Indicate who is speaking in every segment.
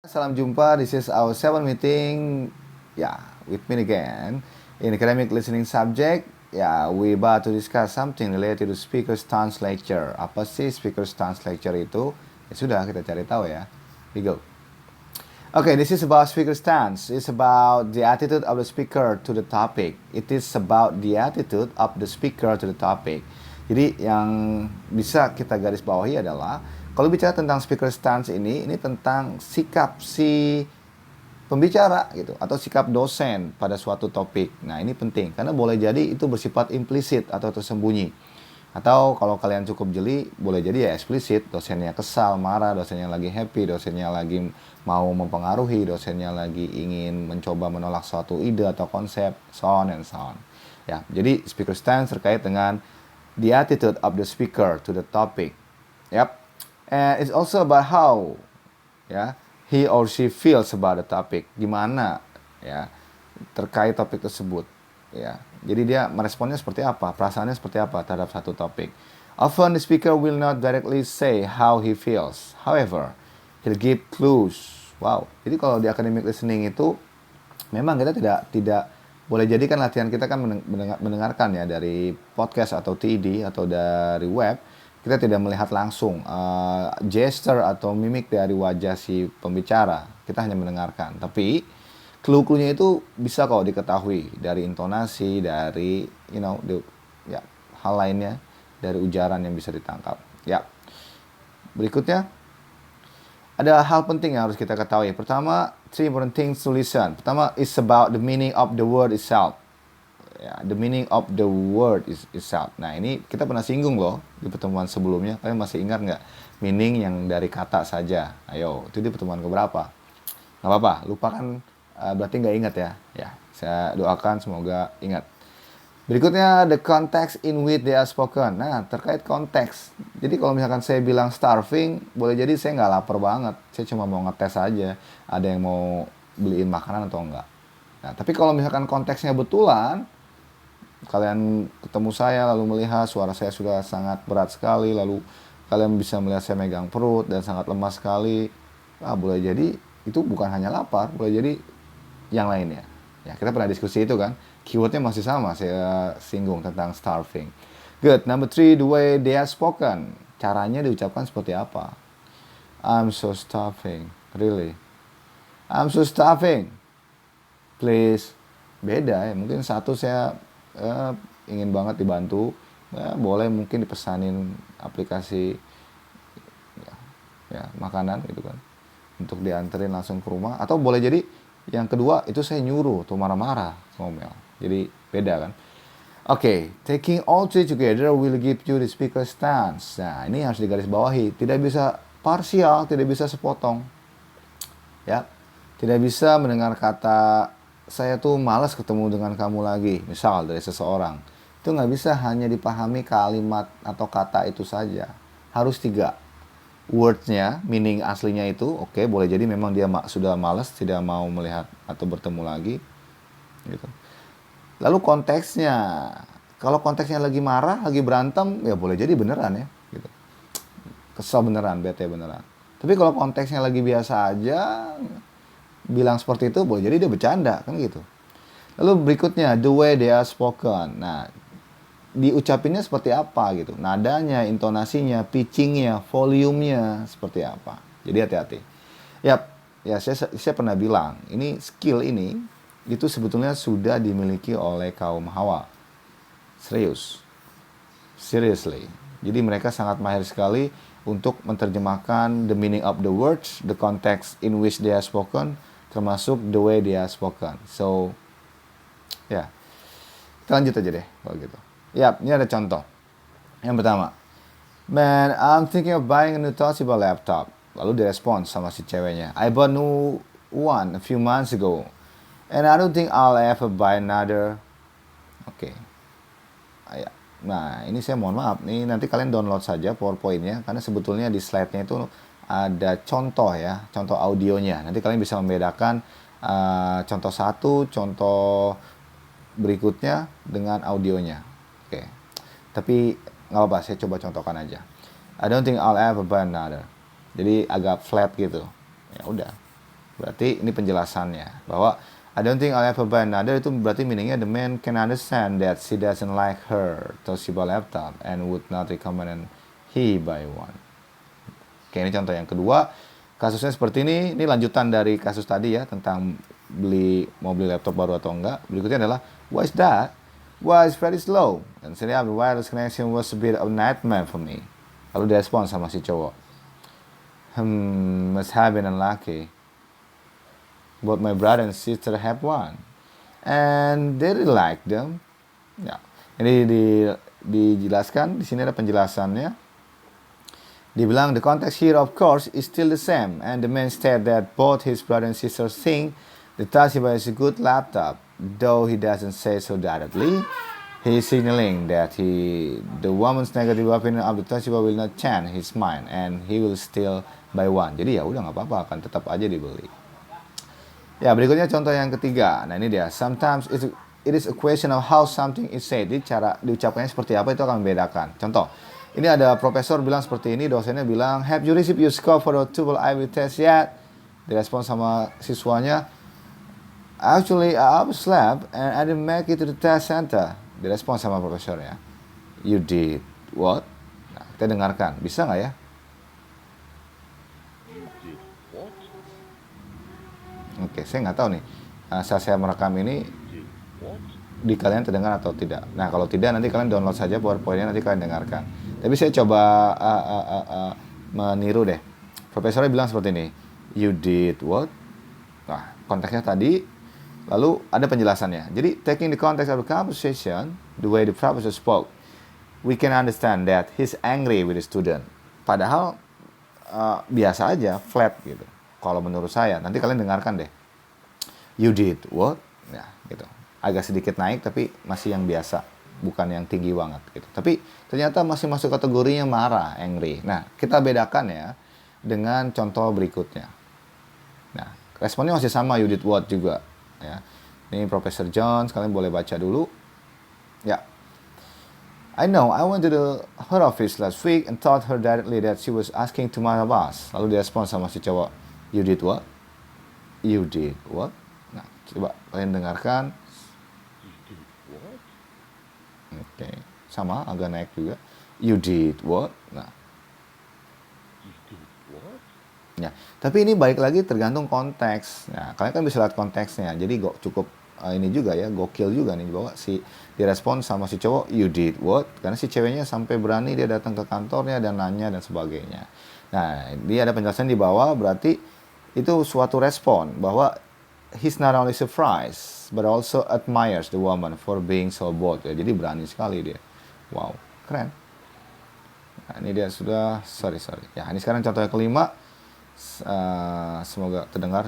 Speaker 1: Salam jumpa. This is our seventh meeting. With me again in academic listening subject. We about to discuss something related to speaker stance lecture. Apa sih speaker stance lecture itu? Ya sudah, kita cari tahu ya. We go. Okay, this is about speaker stance. It's about the attitude of the speaker to the topic. It is about the attitude of the speaker to the topic. Jadi yang bisa kita garis bawahi adalah kalau bicara tentang speaker stance ini tentang sikap si pembicara gitu atau sikap dosen pada suatu topik. Nah, ini penting karena boleh jadi itu bersifat implisit atau tersembunyi. Atau kalau kalian cukup jeli, boleh jadi ya eksplisit, dosennya kesal, marah, dosennya lagi happy, dosennya lagi mau mempengaruhi, dosennya lagi ingin mencoba menolak suatu ide atau konsep, so on and so on. Ya, jadi speaker stance terkait dengan the attitude of the speaker to the topic. Yep. And it's also about how he or she feels about the topic. Gimana ya terkait topik tersebut. Ya. Jadi dia meresponnya seperti apa, perasaannya seperti apa terhadap satu topik. Often the speaker will not directly say how he feels. However, he'll give clues. Wow. Jadi kalau di academic listening itu memang kita tidak boleh jadi kan latihan kita kan mendengarkan ya dari podcast atau TED atau dari web. Kita tidak melihat langsung gesture atau mimik dari wajah si pembicara. Kita hanya mendengarkan. Tapi clue-cluenya itu bisa kok diketahui dari intonasi, dari hal lainnya, dari ujaran yang bisa ditangkap. Ya. Berikutnya ada hal penting yang harus kita ketahui. Pertama, three important things to listen. Pertama, is about the meaning of the word itself. Ya, the meaning of the word itself. Nah, ini kita pernah singgung loh di pertemuan sebelumnya. Kalian masih ingat nggak? Meaning yang dari kata saja. Ayo, itu di pertemuan keberapa? Nggak apa-apa, lupakan. Berarti nggak ingat ya. Ya, saya doakan semoga ingat. Berikutnya, the context in which they are spoken. Nah, terkait konteks. Jadi kalau misalkan saya bilang starving, boleh jadi saya nggak lapar banget. Saya cuma mau ngetes aja. Ada yang mau beliin makanan atau enggak. Nah, tapi kalau misalkan konteksnya betulan, kalian ketemu saya lalu melihat suara saya sudah sangat berat sekali, lalu kalian bisa melihat saya megang perut dan sangat lemas sekali. Boleh jadi itu bukan hanya lapar, boleh jadi yang lainnya. Ya, kita pernah diskusi itu kan. Keywordnya masih sama, saya singgung tentang starving. Good. Number 3, the way they are spoken. Caranya diucapkan seperti apa? I'm so starving. Really? I'm so starving. Please. Beda ya. Mungkin satu saya ingin banget dibantu. Boleh mungkin dipesanin aplikasi makanan gitu kan. Untuk dianterin langsung ke rumah. Atau boleh jadi yang kedua itu saya nyuruh tuh marah-marah, ngomel. Jadi beda kan. Okay, taking all three together will give you the speaker stance. Nah, ini harus digarisbawahi. Tidak bisa parsial, tidak bisa sepotong. Ya, tidak bisa mendengar kata saya tuh malas ketemu dengan kamu lagi, misal dari seseorang. Itu nggak bisa hanya dipahami kalimat atau kata itu saja. Harus 3. Wordsnya, meaning aslinya itu, oke, boleh jadi memang dia sudah malas, tidak mau melihat atau bertemu lagi, gitu. Lalu konteksnya, kalau konteksnya lagi marah, lagi berantem, ya boleh jadi beneran ya, gitu. Kesel beneran, bete beneran. Tapi kalau konteksnya lagi biasa aja, bilang seperti itu, boleh jadi dia bercanda, kan gitu. Lalu berikutnya, the way they are spoken. Nah, diucapinnya seperti apa gitu, nadanya, intonasinya, pitchingnya, volumenya seperti apa. Jadi hati-hati. Saya pernah bilang ini skill ini itu sebetulnya sudah dimiliki oleh kaum Hawa. Seriously. Jadi mereka sangat mahir sekali untuk menerjemahkan the meaning of the words, the context in which they are spoken, termasuk the way they are spoken. So, kita lanjut aja deh kalau gitu. Ini ada contoh. Yang pertama, man, I'm thinking of buying a new Toshiba laptop. Lalu direspons sama si ceweknya, I bought new one a few months ago, and I don't think I'll ever buy another. Oke. Nah, ini saya mohon maaf nih, nanti kalian download saja PowerPoint-nya, karena sebetulnya di slide-nya itu ada contoh ya, contoh audionya. Nanti kalian bisa membedakan contoh satu, contoh berikutnya dengan audionya. Oke. Tapi nggak apa-apa, saya coba contohkan aja. I don't think I'll ever buy another. Jadi agak flat gitu. Ya udah. Berarti ini penjelasannya bahwa I don't think I'll ever buy another, itu berarti meaningnya the man can understand that she doesn't like her Toshiba laptop and would not recommend he buy one. Oke, ini contoh yang kedua. Kasusnya seperti ini lanjutan dari kasus tadi ya, tentang mau beli laptop baru atau enggak. Berikutnya adalah, why is that? Why is very slow? And setting up the wireless connection was a bit of a nightmare for me. Lalu direspon sama si cowok, must have been unlucky. Both my brother and sister have one. And they really like them. Ya, ini dijelaskan, di sini ada penjelasannya. Dibilang the context here of course is still the same, and the man stated that both his brother and sister think the Toshiba is a good laptop, though he doesn't say so directly. He is signaling that the woman's negative opinion of the Toshiba will not change his mind, and he will still buy one. Jadi ya udah nggak apa-apa, akan tetap aja dibeli. Ya, berikutnya contoh yang ketiga. Nah, ini dia. Sometimes it is a question of how something is said. Jadi cara diucapkannya seperti apa itu akan membedakan. Contoh. Ini ada profesor bilang seperti ini, dosennya bilang, have you received your score for the triple IB test yet? Direspon sama siswanya, actually I slept and I didn't make it to the test center. Direspon sama profesornya, you did what? Nah, kita dengarkan, bisa nggak ya? Oke, saya nggak tahu nih. Saat saya merekam ini, di kalian terdengar atau tidak. Nah, kalau tidak nanti kalian download saja PowerPoint-nya, nanti kalian dengarkan. Tapi saya coba meniru deh. Profesornya bilang seperti ini, you did what? Nah, konteksnya tadi, lalu ada penjelasannya. Jadi, taking the context of the conversation, the way the professor spoke, we can understand that he's angry with the student. Padahal biasa aja, flat gitu. Kalau menurut saya, nanti kalian dengarkan deh. You did what? Ya, gitu. Agak sedikit naik tapi masih yang biasa, bukan yang tinggi banget gitu. Tapi ternyata masih masuk kategorinya marah, angry. Nah, kita bedakan ya dengan contoh berikutnya. Nah, responnya masih sama, you did what juga ya. Ini Profesor Jones, kalian boleh baca dulu. Ya. I know, I went to her office last week and told her directly that she was asking to my boss. Lalu direspon sama si cowok, you did what? You did what? Nah, coba kalian dengarkan. Oke, sama agak naik juga. You did what? Nah, ya. Tapi ini balik lagi tergantung konteks. Nah, kalian kan bisa lihat konteksnya. Jadi cukup ini juga ya, gokil juga nih bahwa direspon sama si cowok, you did what? Karena si ceweknya sampai berani dia datang ke kantornya dan nanya dan sebagainya. Nah, dia ada penjelasan di bawah, berarti itu suatu respon bahwa he's not only surprised but also admires the woman for being so bold. Ya, jadi berani sekali dia. Wow, keren. Nah, ini dia sudah, sorry. Ya, ini sekarang contoh yang kelima. Semoga terdengar.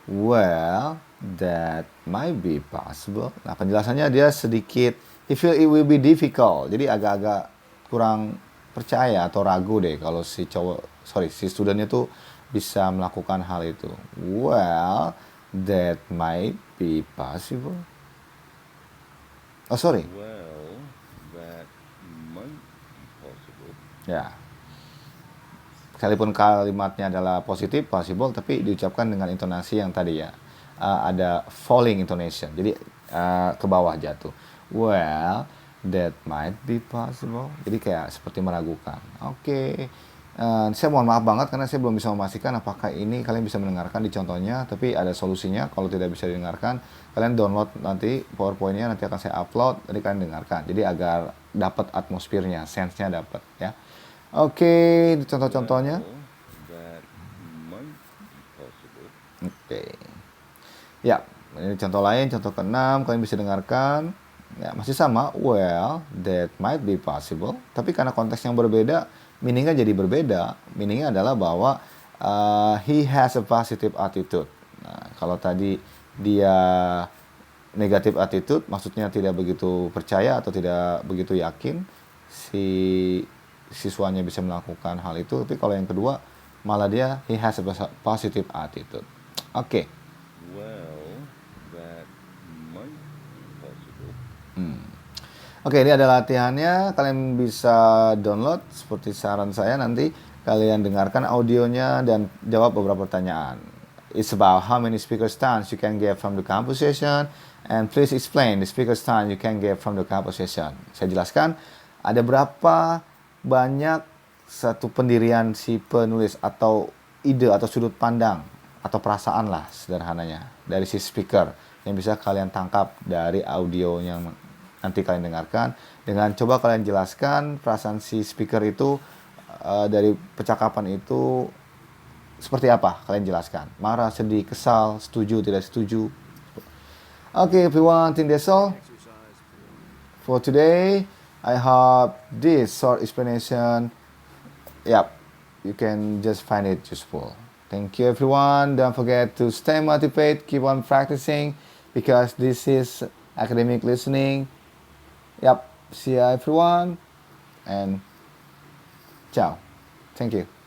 Speaker 1: Well, that might be possible. Nah, penjelasannya dia sedikit, he feel it will be difficult. Jadi agak-agak kurang percaya atau ragu deh kalau si studentnya tuh bisa melakukan hal itu. Well, that might be possible. Oh, sorry.
Speaker 2: Well, that might be possible.
Speaker 1: Ya. Sekalipun kalimatnya adalah positif, possible, tapi diucapkan dengan intonasi yang tadi ya. Ada falling intonation. Jadi ke bawah jatuh. Well, that might be possible. Jadi kayak seperti meragukan. Oke. Saya mohon maaf banget karena saya belum bisa memastikan apakah ini kalian bisa mendengarkan di contohnya, tapi ada solusinya. Kalau tidak bisa didengarkan, kalian download nanti PowerPoint-nya, nanti akan saya upload, nanti kalian dengarkan. Jadi agar dapat atmosfernya, sense-nya dapat ya. Oke, contoh-contohnya. Oke. Ya, ini contoh lain, contoh ke-6, kalian bisa dengarkan. Ya, masih sama, well, that might be possible. Tapi karena konteks yang berbeda, meaning-nya jadi berbeda. Meaning-nya adalah bahwa he has a positive attitude. Nah, kalau tadi dia negative attitude, maksudnya tidak begitu percaya atau tidak begitu yakin si siswanya bisa melakukan hal itu. Tapi kalau yang kedua, malah dia he has a positive attitude. Oke.
Speaker 2: Well, that might be possible.
Speaker 1: Oke, ini ada latihannya. Kalian bisa download seperti saran saya nanti. kalian dengarkan audionya dan jawab beberapa pertanyaan. It's about how many speaker stands you can get from the composition, and please explain the speaker stand you can get from the composition. Saya jelaskan ada berapa banyak satu pendirian si penulis atau ide atau sudut pandang atau perasaan lah sederhananya dari si speaker yang bisa kalian tangkap dari audio yang nanti kalian dengarkan, dengan coba kalian jelaskan perasaan si speaker itu dari percakapan itu seperti apa, kalian jelaskan. Marah, sedih, kesal, setuju, tidak setuju. Okay, everyone, I think that's all for today. I hope this short explanation, you can just find it useful. Thank you, everyone. Don't forget to stay motivated, keep on practicing, because this is academic listening. See you, everyone, and ciao. Thank you.